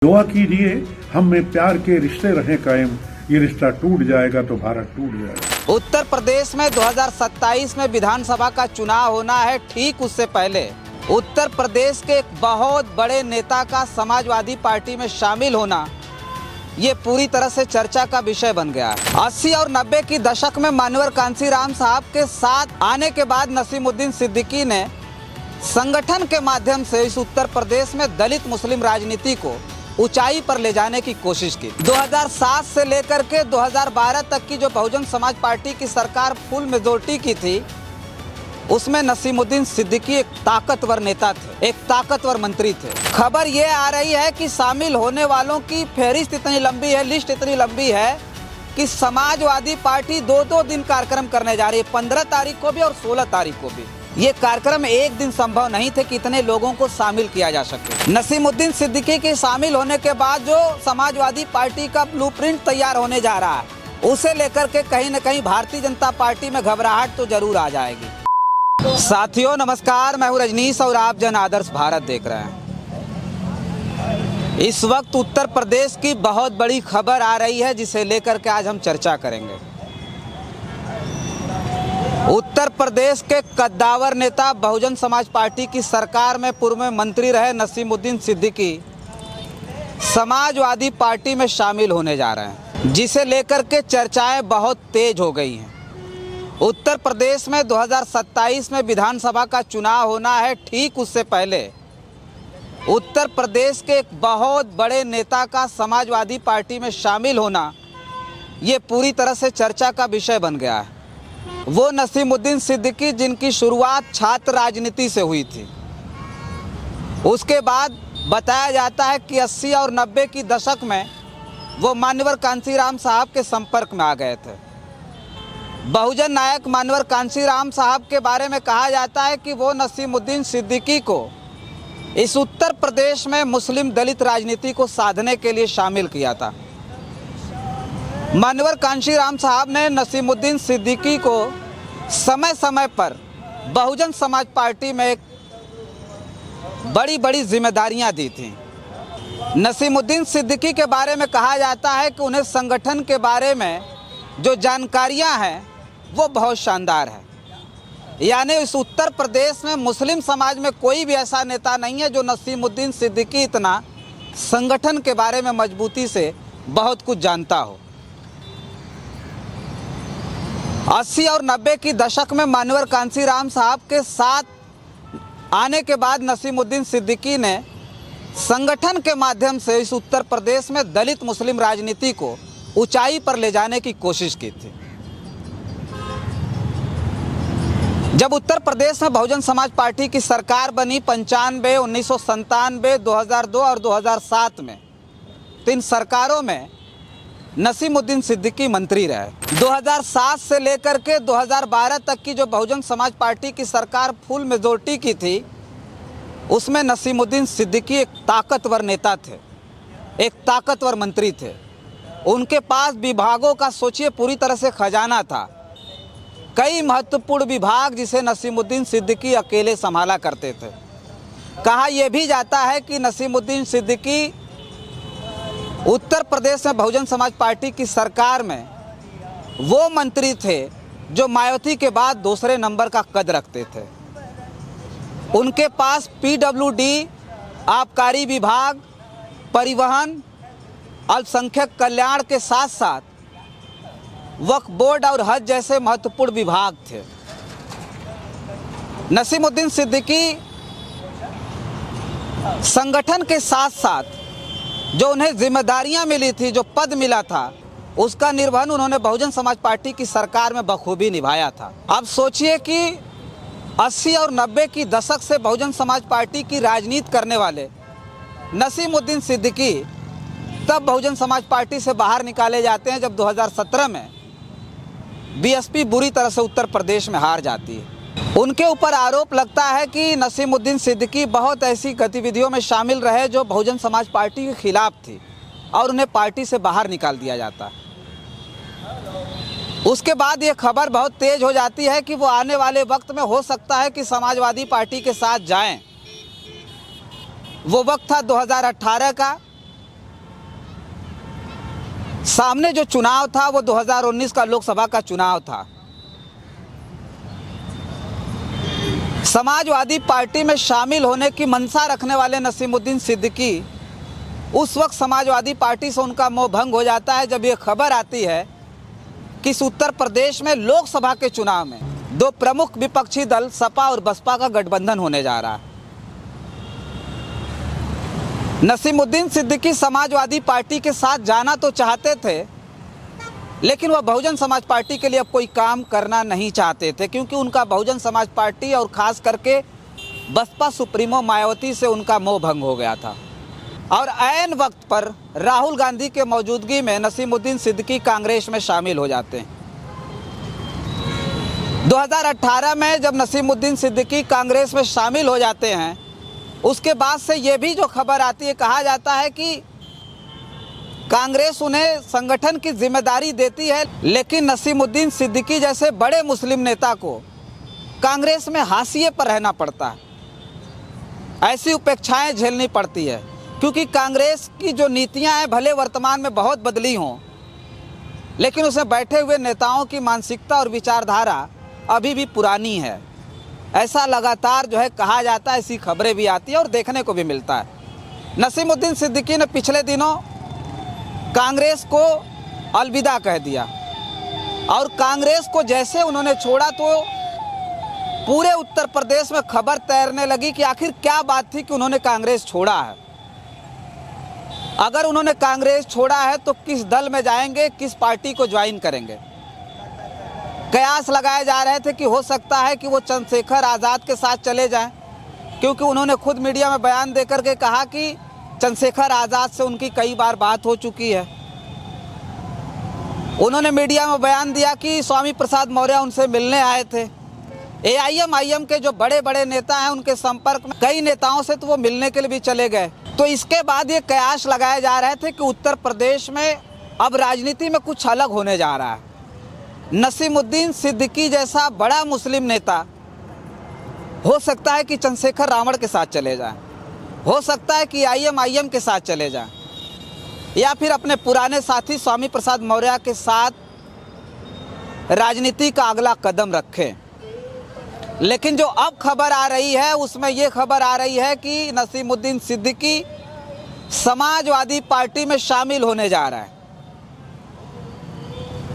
दुआ कीजिए हम में प्यार के रिश्ते रहे कायम, ये रिश्ता टूट जाएगा तो भारत टूट जाएगा। उत्तर प्रदेश में 2027 में विधानसभा का चुनाव होना है। ठीक उससे पहले उत्तर प्रदेश के एक बहुत बड़े नेता का समाजवादी पार्टी में शामिल होना ये पूरी तरह से चर्चा का विषय बन गया है। 80 और 90 की दशक में मानवर कांशीराम साहब के साथ आने के बाद नसीमुद्दीन सिद्दीकी ने संगठन के माध्यम से इस उत्तर प्रदेश में दलित मुस्लिम राजनीति को ऊंचाई पर ले जाने की कोशिश की। 2007 से लेकर के 2012 तक की जो बहुजन समाज पार्टी की सरकार फुल मेजोरिटी की थी, उसमें नसीमुद्दीन सिद्दीकी एक ताकतवर नेता थे, एक ताकतवर मंत्री थे। खबर ये आ रही है कि शामिल होने वालों की फहरिस्त इतनी लंबी है, लिस्ट इतनी लंबी है कि समाजवादी पार्टी 2-2 दिन कार्यक्रम करने जा रही है, 15 तारीख को भी और 16 तारीख को भी। ये कार्यक्रम एक दिन संभव नहीं थे कि इतने लोगों को शामिल किया जा सके। नसीमुद्दीन सिद्दीकी के शामिल होने के बाद जो समाजवादी पार्टी का ब्लूप्रिंट तैयार होने जा रहा है, उसे लेकर के कहीं न कहीं भारतीय जनता पार्टी में घबराहट तो जरूर आ जाएगी। साथियों नमस्कार, मैं हूं रजनीश और आप जन आदर्श भारत देख रहे हैं। इस वक्त उत्तर प्रदेश की बहुत बड़ी खबर आ रही है, जिसे लेकर के आज हम चर्चा करेंगे। उत्तर प्रदेश के कद्दावर नेता, बहुजन समाज पार्टी की सरकार में पूर्व में मंत्री रहे नसीमुद्दीन सिद्दीकी समाजवादी पार्टी में शामिल होने जा रहे हैं, जिसे लेकर के चर्चाएं बहुत तेज हो गई हैं। उत्तर प्रदेश में 2027 में विधानसभा का चुनाव होना है। ठीक उससे पहले उत्तर प्रदेश के एक बहुत बड़े नेता का समाजवादी पार्टी में शामिल होना ये पूरी तरह से चर्चा का विषय बन गया है। वो नसीमुद्दीन सिद्दीकी जिनकी शुरुआत छात्र राजनीति से हुई थी, उसके बाद बताया जाता है कि 80 और 90 की दशक में वो मानवर कांशीराम साहब के संपर्क में आ गए थे। बहुजन नायक मानवर कांशीराम साहब के बारे में कहा जाता है कि वो नसीमुद्दीन सिद्दीकी को इस उत्तर प्रदेश में मुस्लिम दलित राजनीति को साधने के लिए शामिल किया था। मानवर कांशीराम साहब ने नसीमुद्दीन सिद्दीकी को समय समय पर बहुजन समाज पार्टी में एक बड़ी बड़ी जिम्मेदारियां दी थीं। नसीमुद्दीन सिद्दीकी के बारे में कहा जाता है कि उन्हें संगठन के बारे में जो जानकारियां हैं वो बहुत शानदार है। यानी इस उत्तर प्रदेश में मुस्लिम समाज में कोई भी ऐसा नेता नहीं है जो नसीमुद्दीन सिद्दीकी इतना संगठन के बारे में मजबूती से बहुत कुछ जानता हो। 80 और 90 की दशक में मानवर कांशीराम साहब के साथ आने के बाद नसीमुद्दीन सिद्दीकी ने संगठन के माध्यम से इस उत्तर प्रदेश में दलित मुस्लिम राजनीति को ऊंचाई पर ले जाने की कोशिश की थी। जब उत्तर प्रदेश में बहुजन समाज पार्टी की सरकार बनी 95, 1997, 2002 और 2007 में, 3 सरकारों में नसीमुद्दीन सिद्दीकी मंत्री रहे। 2007 से लेकर के 2012 तक की जो बहुजन समाज पार्टी की सरकार फुल मेजोरिटी की थी, उसमें नसीमुद्दीन सिद्दीकी एक ताकतवर नेता थे, एक ताकतवर मंत्री थे। उनके पास विभागों का सोचिए पूरी तरह से खजाना था। कई महत्वपूर्ण विभाग जिसे नसीमुद्दीन सिद्दीकी अकेले संभाला करते थे। कहा यह भी जाता है कि नसीमुद्दीन सिद्दीकी उत्तर प्रदेश में बहुजन समाज पार्टी की सरकार में वो मंत्री थे जो मायावती के बाद दूसरे नंबर का कद रखते थे। उनके पास पीडब्ल्यूडी, आबकारी विभाग, परिवहन, अल्पसंख्यक कल्याण के साथ साथ वक्फ बोर्ड और हज जैसे महत्वपूर्ण विभाग थे। नसीमुद्दीन सिद्दीकी संगठन के साथ साथ जो उन्हें जिम्मेदारियां मिली थी, जो पद मिला था, उसका निर्वहन उन्होंने बहुजन समाज पार्टी की सरकार में बखूबी निभाया था। अब सोचिए कि 80 और 90 की दशक से बहुजन समाज पार्टी की राजनीति करने वाले नसीमुद्दीन सिद्दीकी तब बहुजन समाज पार्टी से बाहर निकाले जाते हैं जब 2017 में बीएसपी बुरी तरह से उत्तर प्रदेश में हार जाती है। उनके ऊपर आरोप लगता है कि नसीमुद्दीन सिद्दीकी बहुत ऐसी गतिविधियों में शामिल रहे जो बहुजन समाज पार्टी के खिलाफ थी और उन्हें पार्टी से बाहर निकाल दिया जाता है। उसके बाद ये खबर बहुत तेज हो जाती है कि वो आने वाले वक्त में हो सकता है कि समाजवादी पार्टी के साथ जाएं। वो वक्त था 2018 का, सामने जो चुनाव था वो 2019 का लोकसभा का चुनाव था। समाजवादी पार्टी में शामिल होने की मंशा रखने वाले नसीमुद्दीन सिद्दीकी उस वक्त समाजवादी पार्टी से उनका मोह भंग हो जाता है जब ये खबर आती है कि इस उत्तर प्रदेश में लोकसभा के चुनाव में दो प्रमुख विपक्षी दल सपा और बसपा का गठबंधन होने जा रहा है। नसीमुद्दीन सिद्दीकी समाजवादी पार्टी के साथ जाना तो चाहते थे, लेकिन वह बहुजन समाज पार्टी के लिए अब कोई काम करना नहीं चाहते थे, क्योंकि उनका बहुजन समाज पार्टी और ख़ास करके बसपा सुप्रीमो मायावती से उनका मोह भंग हो गया था। और ऐन वक्त पर राहुल गांधी के मौजूदगी में नसीमुद्दीन सिद्दीकी कांग्रेस में शामिल हो जाते हैं। 2018 में जब नसीमुद्दीन सिद्दीकी कांग्रेस में शामिल हो जाते हैं, उसके बाद से ये भी जो खबर आती है, कहा जाता है कि कांग्रेस उन्हें संगठन की जिम्मेदारी देती है, लेकिन नसीमुद्दीन सिद्दीकी जैसे बड़े मुस्लिम नेता को कांग्रेस में हाशिए पर रहना पड़ता है। ऐसी उपेक्षाएं झेलनी पड़ती है, क्योंकि कांग्रेस की जो नीतियां हैं भले वर्तमान में बहुत बदली हों, लेकिन उसमें बैठे हुए नेताओं की मानसिकता और विचारधारा अभी भी पुरानी है। ऐसा लगातार जो है कहा जाता है, ऐसी खबरें भी आती है और देखने को भी मिलता है। नसीमुद्दीन सिद्दीकी ने पिछले दिनों कांग्रेस को अलविदा कह दिया, और कांग्रेस को जैसे उन्होंने छोड़ा तो पूरे उत्तर प्रदेश में खबर तैरने लगी कि आखिर क्या बात थी कि उन्होंने कांग्रेस छोड़ा है। अगर उन्होंने कांग्रेस छोड़ा है तो किस दल में जाएंगे, किस पार्टी को ज्वाइन करेंगे। कयास लगाए जा रहे थे कि हो सकता है कि वो चंद्रशेखर आज़ाद के साथ चले जाएं, क्योंकि उन्होंने खुद मीडिया में बयान देकर के कहा कि चंद्रशेखर आज़ाद से उनकी कई बार बात हो चुकी है। उन्होंने मीडिया में बयान दिया कि स्वामी प्रसाद मौर्य उनसे मिलने आए थे। AIM के जो बड़े बड़े नेता हैं उनके संपर्क में कई नेताओं से तो वो मिलने के लिए भी चले गए। तो इसके बाद ये कयास लगाए जा रहे थे कि उत्तर प्रदेश में अब राजनीति में कुछ अलग होने जा रहा है। नसीमुद्दीन सिद्दीकी जैसा बड़ा मुस्लिम नेता हो सकता है कि चंद्रशेखर रावण के साथ चले जाए, हो सकता है कि AIM के साथ चले जाएं, या फिर अपने पुराने साथी स्वामी प्रसाद मौर्य के साथ राजनीति का अगला कदम रखें। लेकिन जो अब खबर आ रही है उसमें ये खबर आ रही है कि नसीमुद्दीन सिद्दीकी समाजवादी पार्टी में शामिल होने जा रहा है,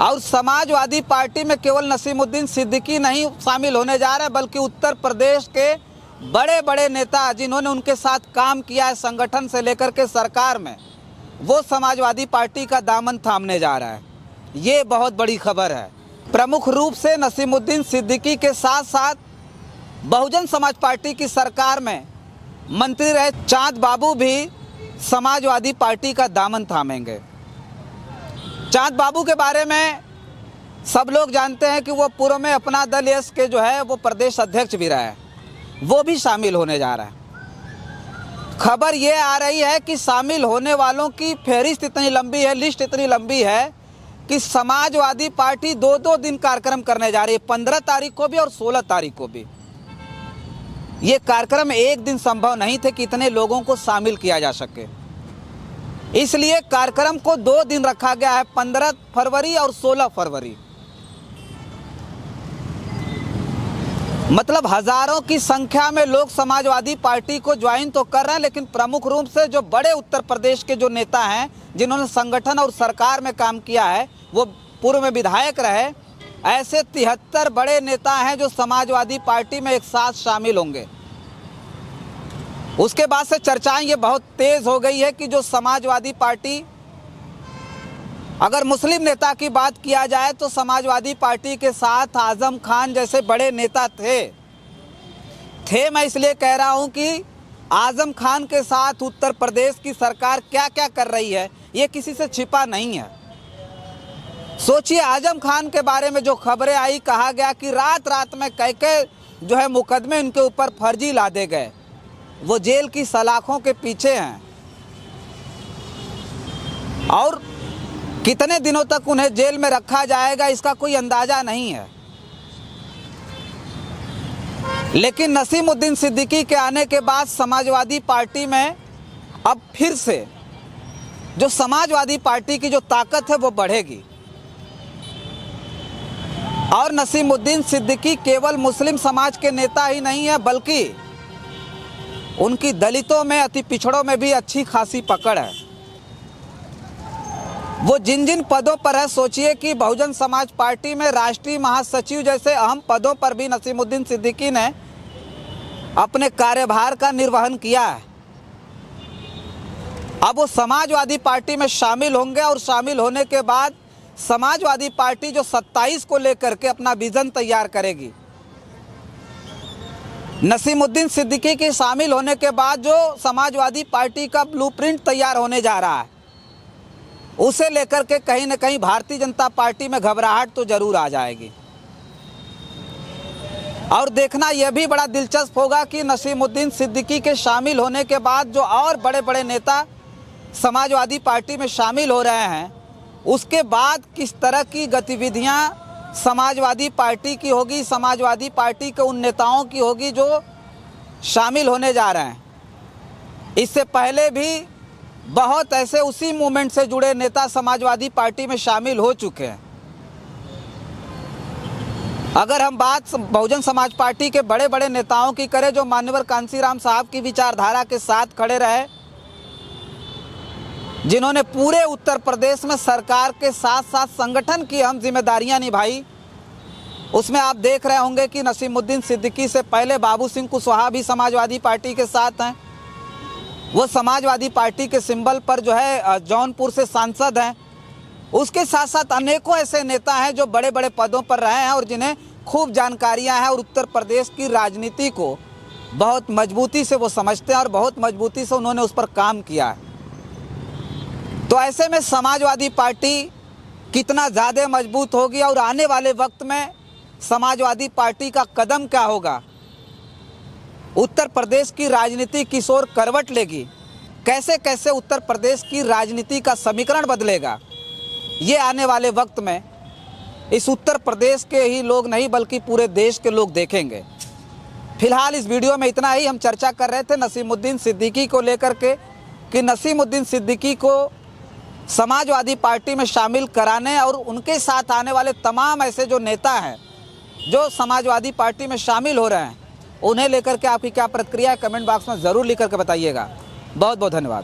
और समाजवादी पार्टी में केवल नसीमुद्दीन सिद्दीकी नहीं शामिल होने जा रहा है, बल्कि उत्तर प्रदेश के बड़े बड़े नेता जिन्होंने उनके साथ काम किया है संगठन से लेकर के सरकार में, वो समाजवादी पार्टी का दामन थामने जा रहा है। ये बहुत बड़ी खबर है। प्रमुख रूप से नसीमुद्दीन सिद्दीकी के साथ साथ बहुजन समाज पार्टी की सरकार में मंत्री रहे चाँद बाबू भी समाजवादी पार्टी का दामन थामेंगे। चाँद बाबू के बारे में सब लोग जानते हैं कि वो पूर्व में अपना दल यस के जो है वो प्रदेश अध्यक्ष भी रहा है, वो भी शामिल होने जा रहा है। खबर ये आ रही है कि शामिल होने वालों की फहरिस्त इतनी लंबी है, लिस्ट इतनी लंबी है कि समाजवादी पार्टी 2-2 दिन कार्यक्रम करने जा रही है, 15 तारीख को भी और 16 तारीख को भी। ये कार्यक्रम एक दिन संभव नहीं थे कि इतने लोगों को शामिल किया जा सके, इसलिए कार्यक्रम को 2 दिन रखा गया है, 15 फरवरी और 16 फरवरी। मतलब हजारों की संख्या में लोग समाजवादी पार्टी को ज्वाइन तो कर रहे हैं, लेकिन प्रमुख रूप से जो बड़े उत्तर प्रदेश के जो नेता हैं जिन्होंने संगठन और सरकार में काम किया है, वो पूर्व में विधायक रहे, ऐसे 73 बड़े नेता हैं जो समाजवादी पार्टी में एक साथ शामिल होंगे। उसके बाद से चर्चाएं ये बहुत तेज हो गई है कि जो समाजवादी पार्टी, अगर मुस्लिम नेता की बात किया जाए तो समाजवादी पार्टी के साथ आजम खान जैसे बड़े नेता थे। मैं इसलिए कह रहा हूं कि आजम खान के साथ उत्तर प्रदेश की सरकार क्या क्या कर रही है ये किसी से छिपा नहीं है। सोचिए, आजम खान के बारे में जो खबरें आई, कहा गया कि रात रात में कई जो है मुकदमे इनके ऊपर फर्जी लादे गए, वो जेल की सलाखों के पीछे हैं, और कितने दिनों तक उन्हें जेल में रखा जाएगा इसका कोई अंदाजा नहीं है। लेकिन नसीमुद्दीन सिद्दीकी के आने के बाद समाजवादी पार्टी में अब फिर से जो समाजवादी पार्टी की जो ताकत है वो बढ़ेगी। और नसीमुद्दीन सिद्दीकी केवल मुस्लिम समाज के नेता ही नहीं है, बल्कि उनकी दलितों में, अति पिछड़ों में भी अच्छी खासी पकड़ है। वो जिन जिन पदों पर है, सोचिए कि बहुजन समाज पार्टी में राष्ट्रीय महासचिव जैसे अहम पदों पर भी नसीमुद्दीन सिद्दीकी ने अपने कार्यभार का निर्वहन किया है। अब वो समाजवादी पार्टी में शामिल होंगे और शामिल होने के बाद समाजवादी पार्टी जो 27 को लेकर के अपना विजन तैयार करेगी, नसीमुद्दीन सिद्दीकी के शामिल होने के बाद जो समाजवादी पार्टी का ब्लूप्रिंट तैयार होने जा रहा है, उसे लेकर के कहीं न कहीं भारतीय जनता पार्टी में घबराहट तो जरूर आ जाएगी। और देखना यह भी बड़ा दिलचस्प होगा कि नसीमुद्दीन सिद्दीकी के शामिल होने के बाद जो और बड़े बड़े नेता समाजवादी पार्टी में शामिल हो रहे हैं, उसके बाद किस तरह की गतिविधियां समाजवादी पार्टी की होगी, समाजवादी पार्टी के उन नेताओं की होगी जो शामिल होने जा रहे हैं। इससे पहले भी बहुत ऐसे उसी मूवमेंट से जुड़े नेता समाजवादी पार्टी में शामिल हो चुके हैं। अगर हम बात बहुजन समाज पार्टी के बड़े बड़े नेताओं की करें जो मान्यवर कांशीराम साहब की विचारधारा के साथ खड़े रहे, जिन्होंने पूरे उत्तर प्रदेश में सरकार के साथ साथ संगठन की अहम जिम्मेदारियां निभाई, उसमें आप देख रहे होंगे कि नसीमुद्दीन सिद्दीकी से पहले बाबू सिंह कुशवाहा भी समाजवादी पार्टी के साथ हैं। वो समाजवादी पार्टी के सिंबल पर जो है जौनपुर से सांसद हैं। उसके साथ साथ अनेकों ऐसे नेता हैं जो बड़े बड़े पदों पर रहे हैं और जिन्हें खूब जानकारियां हैं और उत्तर प्रदेश की राजनीति को बहुत मजबूती से वो समझते हैं और बहुत मजबूती से उन्होंने उस पर काम किया है। तो ऐसे में समाजवादी पार्टी कितना ज़्यादा मजबूत होगी और आने वाले वक्त में समाजवादी पार्टी का कदम क्या होगा, उत्तर प्रदेश की राजनीति किस ओर करवट लेगी, कैसे कैसे उत्तर प्रदेश की राजनीति का समीकरण बदलेगा, ये आने वाले वक्त में इस उत्तर प्रदेश के ही लोग नहीं बल्कि पूरे देश के लोग देखेंगे। फिलहाल इस वीडियो में इतना ही। हम चर्चा कर रहे थे नसीमुद्दीन सिद्दीकी को लेकर के कि नसीमुद्दीन सिद्दीकी को समाजवादी पार्टी में शामिल कराने और उनके साथ आने वाले तमाम ऐसे जो नेता हैं जो समाजवादी पार्टी में शामिल हो रहे हैं, उन्हें लेकर के आपकी क्या प्रतिक्रिया है, कमेंट बॉक्स में ज़रूर लिख करके बताइएगा। बहुत बहुत धन्यवाद।